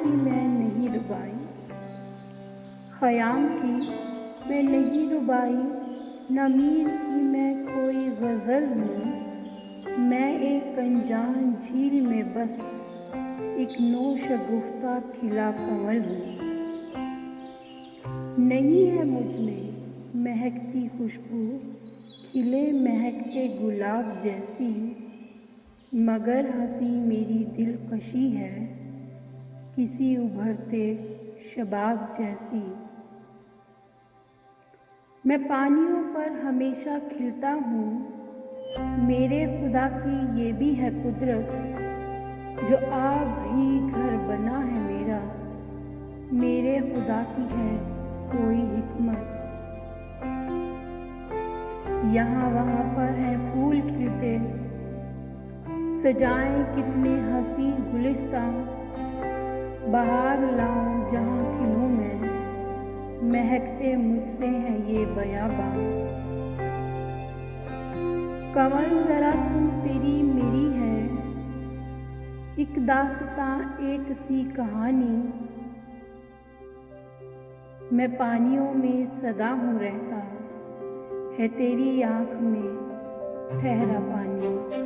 की मैं नहीं रुबाई, ख़याम की मैं नहीं रुबाई, न मीर की मैं कोई गज़ल हूँ। मैं एक अनजान झील में बस एक नौशगुफ्ता खिला कमल हूँ। नहीं है मुझ में महकती खुशबू खिले महकते गुलाब जैसी, मगर हंसी मेरी दिलकशी है किसी उभरते शबाब जैसी। मैं पानियों पर हमेशा खिलता हूँ, मेरे खुदा की ये भी है कुदरत, जो आब ही घर बना है मेरा, मेरे खुदा की है कोई हिकमत। यहाँ वहाँ पर हैं फूल खिलते, सजाएं कितने हंसी गुलिस्तां, बहार लाऊं जहाँ खिलूं मैं, महकते मुझसे हैं ये बयाबां। कमल ज़रा सुन तेरी मेरी है एक दास्तां एक सी कहानी, मैं पानियों में सदा हूँ रहता, है तेरी आँख में ठहरा पानी।